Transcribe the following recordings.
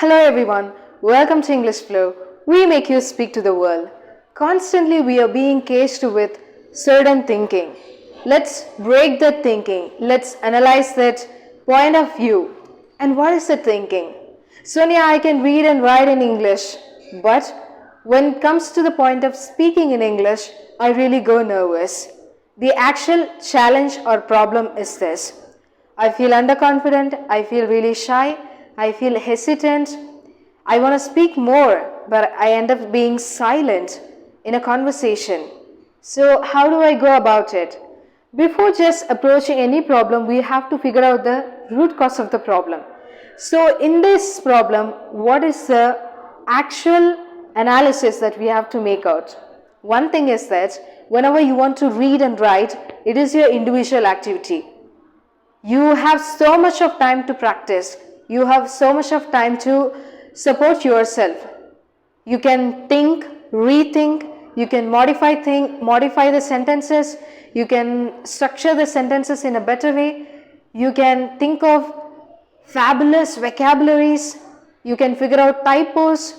Hello everyone, welcome to Englishfloww. We make you speak to the world. Constantly we are being caged with certain thinking. Let's break that thinking. Let's analyze that point of view. And what is the thinking? Sonia, I can read and write in English, but when it comes to the point of speaking in English, I really go nervous. The actual challenge or problem is this. I feel underconfident, I feel really shy, I feel hesitant. I want to speak more, but I end up being silent in a conversation. So, how do I go about it? Before just approaching any problem, we have to figure out the root cause of the problem. So, in this problem, what is the actual analysis that we have to make out? One thing is that whenever you want to read and write, it is your individual activity. You have so much of time to practice. You have so much of time to support yourself. You can think, rethink, you can modify the sentences, you can structure the sentences in a better way, you can think of fabulous vocabularies, you can figure out typos,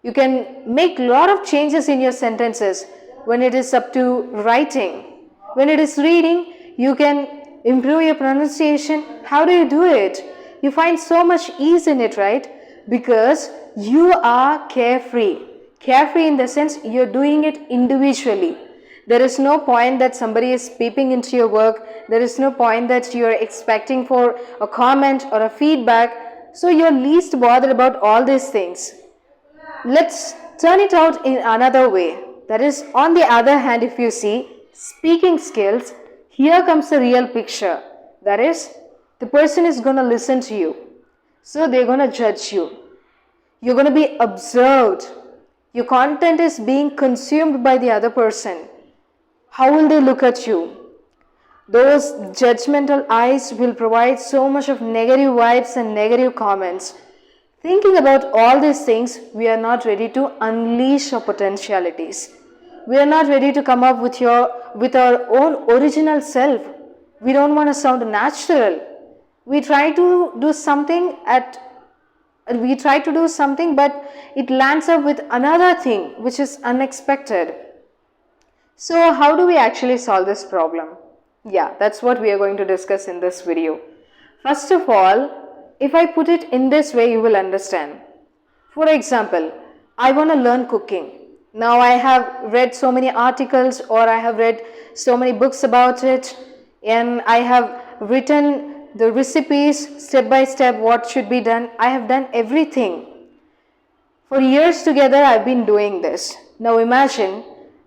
you can make a lot of changes in your sentences when it is up to writing. When it is reading, you can improve your pronunciation. How do you do it? You find so much ease in it, right? Because you are carefree. Carefree in the sense you're doing it individually. There is no point that somebody is peeping into your work. There is no point that you're expecting for a comment or a feedback. So you're least bothered about all these things. Let's turn it out in another way. That is, on the other hand, if you see speaking skills, here comes the real picture. That is, the person is going to listen to you. So they're going to judge you. You're going to be observed. Your content is being consumed by the other person. How will they look at you? Those judgmental eyes will provide so much of negative vibes and negative comments. Thinking about all these things, we are not ready to unleash our potentialities. We are not ready to come up with our own original self. We don't want to sound natural. We try to do something, but it lands up with another thing which is unexpected. So how do we actually solve this problem? Yeah, that's what we are going to discuss in this video. First of all, if I put it in this way, you will understand. For example, I want to learn cooking. Now I have read so many articles or I have read so many books about it, and I have written the recipes step by step, what should be done. I have done everything. For years together I have been doing this. Now imagine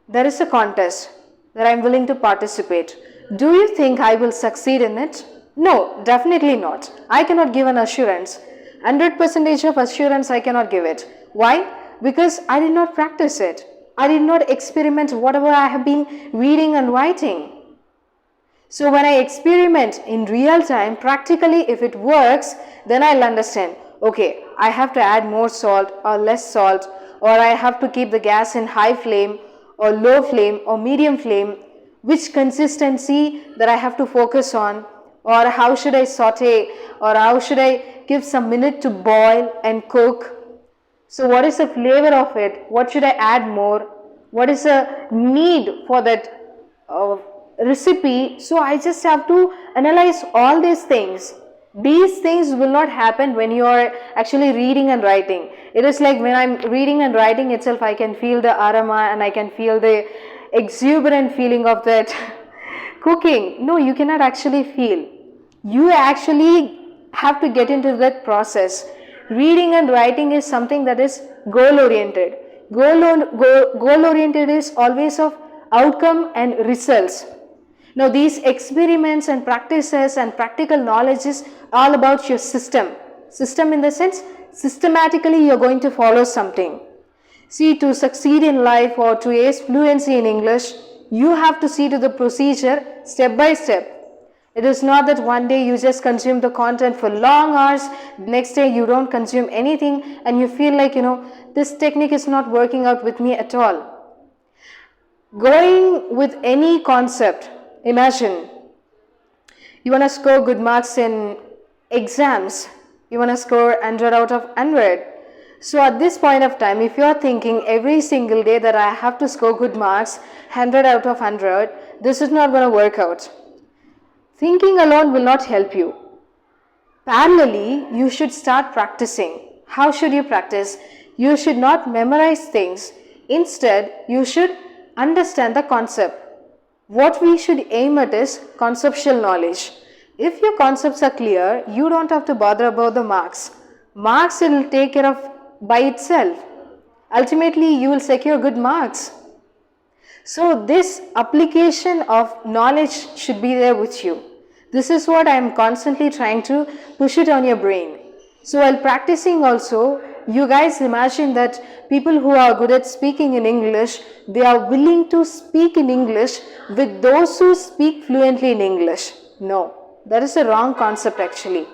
there is a contest that I am willing to participate. Do you think I will succeed in it? No, definitely not. I cannot give an assurance. 100% of assurance I cannot give it. Why? Because I did not practice it. I did not experiment whatever I have been reading and writing. So when I experiment in real time, practically if it works, then I'll understand, okay, I have to add more salt or less salt, or I have to keep the gas in high flame or low flame or medium flame, which consistency that I have to focus on, or how should I saute, or how should I give some minute to boil and cook. So what is the flavor of it? What should I add more? What is the need for that recipe? So I just have to analyze all these things. These things will not happen when you are actually reading and writing. It is like when I'm reading and writing itself, I can feel the aroma and I can feel the exuberant feeling of that cooking. No, you cannot actually feel. You actually have to get into that process. Reading and writing is something that is goal-oriented. Goal-oriented is always of outcome and results. Now these experiments and practices and practical knowledge is all about your system. System in the sense, systematically you're going to follow something. See, to succeed in life or to ace fluency in English, you have to see to the procedure step by step. It is not that one day you just consume the content for long hours, next day you don't consume anything and you feel like, this technique is not working out with me at all. Going with any concept, imagine you want to score good marks in exams, You want to score 100 out of 100. So at this point of time, if you are thinking every single day that I have to score good marks, 100 out of 100, this is not going to work out. Thinking alone will not help you. Parallelly, you should start practicing. How should you practice? You should not memorize things. Instead, you should understand the concept. What we should aim at is conceptual knowledge. If your concepts are clear, you don't have to bother about the marks. Marks will take care of by itself. Ultimately, you will secure good marks. So this application of knowledge should be there with you. This is what I am constantly trying to push it on your brain. So while practicing also, you guys imagine that people who are good at speaking in English, they are willing to speak in English with those who speak fluently in English. No, that is a wrong concept actually.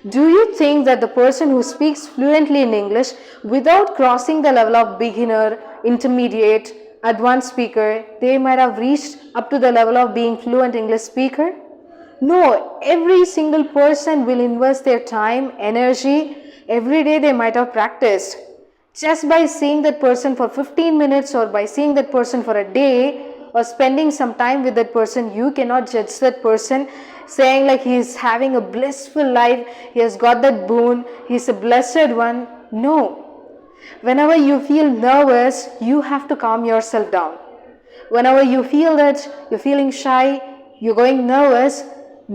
Do you think that the person who speaks fluently in English without crossing the level of beginner, intermediate, advanced speaker, they might have reached up to the level of being fluent English speaker? No, every single person will invest their time, energy, every day they might have practiced. Just by seeing that person for 15 minutes or by seeing that person for a day or spending some time with that person, you cannot judge that person saying like he is having a blissful life, he has got that boon, he is a blessed one. No. Whenever you feel nervous, you have to calm yourself down. Whenever you feel that you're feeling shy, you're going nervous,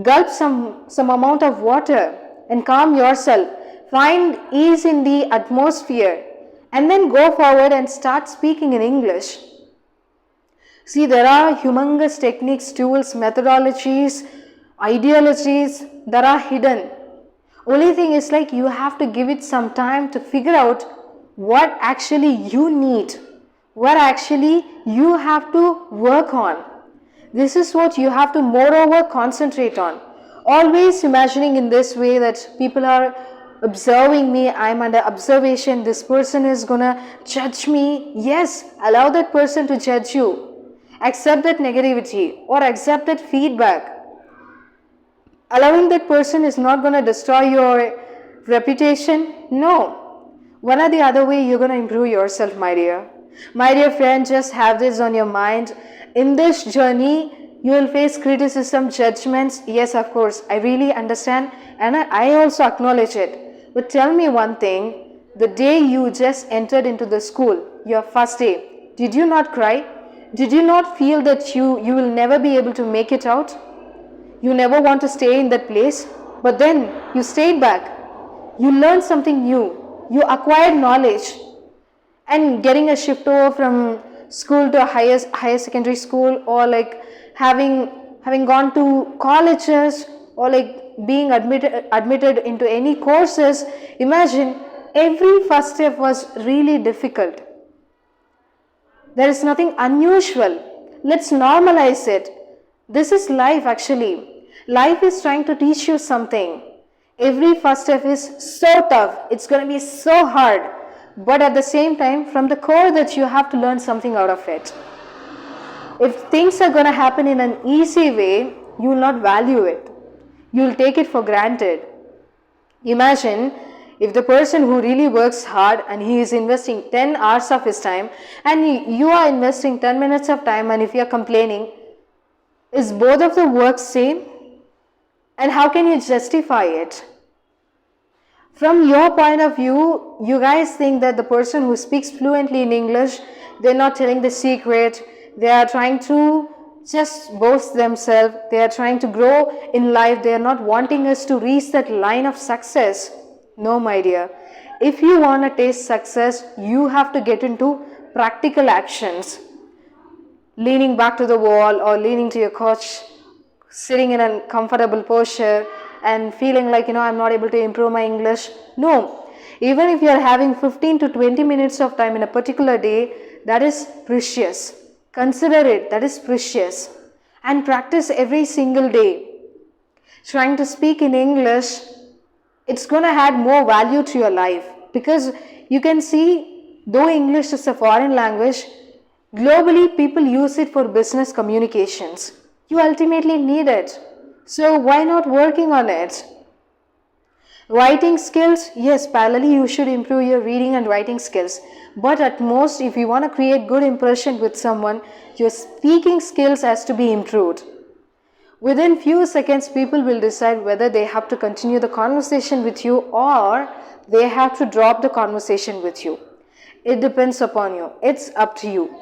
gulp some amount of water and calm yourself. Find ease in the atmosphere and then go forward and start speaking in English. See, there are humongous techniques, tools, methodologies, ideologies that are hidden. Only thing is like you have to give it some time to figure out what actually you need, what actually you have to work on. This is what you have to moreover concentrate on. Always imagining in this way that people are observing me, I'm under observation, this person is gonna judge me. Yes, allow that person to judge you. Accept that negativity or accept that feedback. Allowing that person is not gonna destroy your reputation. No. One or the other way you're gonna improve yourself, my dear. My dear friend, just have this on your mind. In this journey, you will face criticism, judgments. Yes, of course, I really understand and I also acknowledge it. But tell me one thing, the day you just entered into the school, your first day, did you not cry? Did you not feel that you will never be able to make it out? You never want to stay in that place, but then you stayed back. You learned something new. You acquired knowledge. And getting a shift over from school to a higher secondary school, or like having gone to colleges, or like being admitted into any courses, imagine every first step was really difficult. There is nothing unusual. Let's normalize it. This is life actually. Life is trying to teach you something. Every first step is so tough. It's going to be so hard. But at the same time, from the core that you have to learn something out of it. If things are going to happen in an easy way, you will not value it. You will take it for granted. Imagine if the person who really works hard and he is investing 10 hours of his time and you are investing 10 minutes of time, and if you are complaining, is both of the work same? And how can you justify it? From your point of view, you guys think that the person who speaks fluently in English, they're not telling the secret, they are trying to just boast themselves, they are trying to grow in life, they are not wanting us to reach that line of success. No, my dear. If you want to taste success, you have to get into practical actions. Leaning back to the wall or leaning to your couch, sitting in a comfortable posture and feeling like, I'm not able to improve my English. No. Even if you are having 15 to 20 minutes of time in a particular day, that is precious. Consider it, that is precious. And practice every single day. Trying to speak in English, it's going to add more value to your life. Because you can see, though English is a foreign language, globally people use it for business communications. You ultimately need it. So why not working on it? Writing skills, yes, parallelly you should improve your reading and writing skills. But at most, if you want to create good impression with someone, your speaking skills has to be improved. Within few seconds, people will decide whether they have to continue the conversation with you or they have to drop the conversation with you. It depends upon you. It's up to you.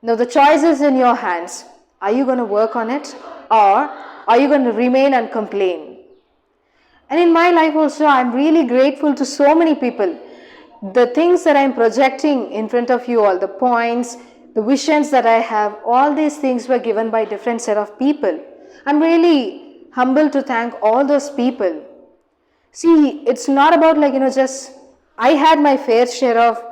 Now the choice is in your hands. Are you going to work on it or are you going to remain and complain? And in my life also, I'm really grateful to so many people. The things that I'm projecting in front of you all, the points, the visions that I have, all these things were given by different set of people. I'm really humble to thank all those people. See, it's not about just I had my fair share of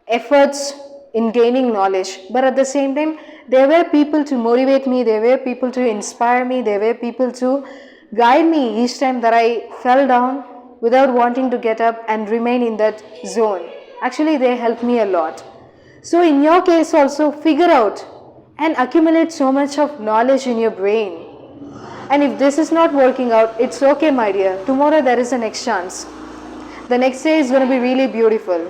efforts in gaining knowledge, but at the same time, there were people to motivate me, there were people to inspire me, there were people to guide me each time that I fell down without wanting to get up and remain in that zone. Actually, they helped me a lot. So in your case also, figure out and accumulate so much of knowledge in your brain. And if this is not working out, it's okay, my dear. Tomorrow there is a next chance. The next day is going to be really beautiful.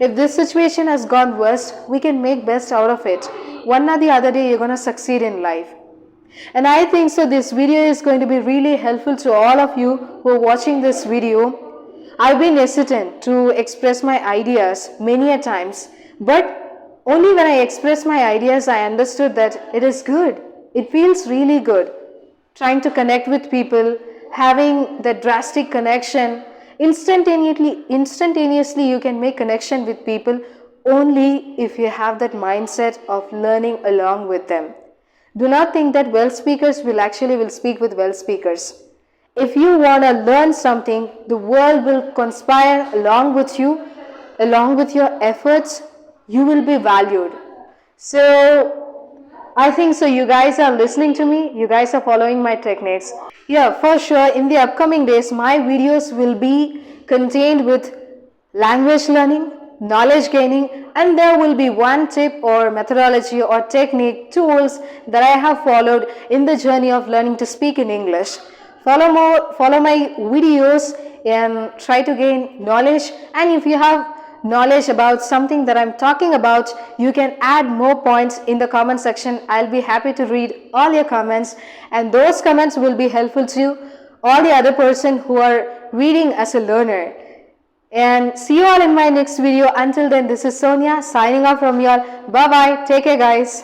If this situation has gone worse, we can make best out of it. One or the other day, you're going to succeed in life. And I think so this video is going to be really helpful to all of you who are watching this video. I've been hesitant to express my ideas many a times, but only when I expressed my ideas, I understood that it is good. It feels really good. Trying to connect with people, having that drastic connection, instantaneously you can make connection with people only if you have that mindset of learning along with them. Do not think that well speakers will speak with well speakers. If you want to learn something, the world will conspire along with you, along with your efforts, you will be valued. So I think so you guys are listening to me, you guys are following my techniques. Yeah, for sure, in the upcoming days, my videos will be contained with language learning, knowledge gaining, and there will be one tip or methodology or technique, tools that I have followed in the journey of learning to speak in English. Follow my videos and try to gain knowledge. And if you have knowledge about something that I'm talking about, you can add more points in the comment section. I'll be happy to read all your comments, and those comments will be helpful to all the other person who are reading as a learner. And see you all in my next video. Until then, this is Sonia signing off from y'all. Bye bye. Take care, guys.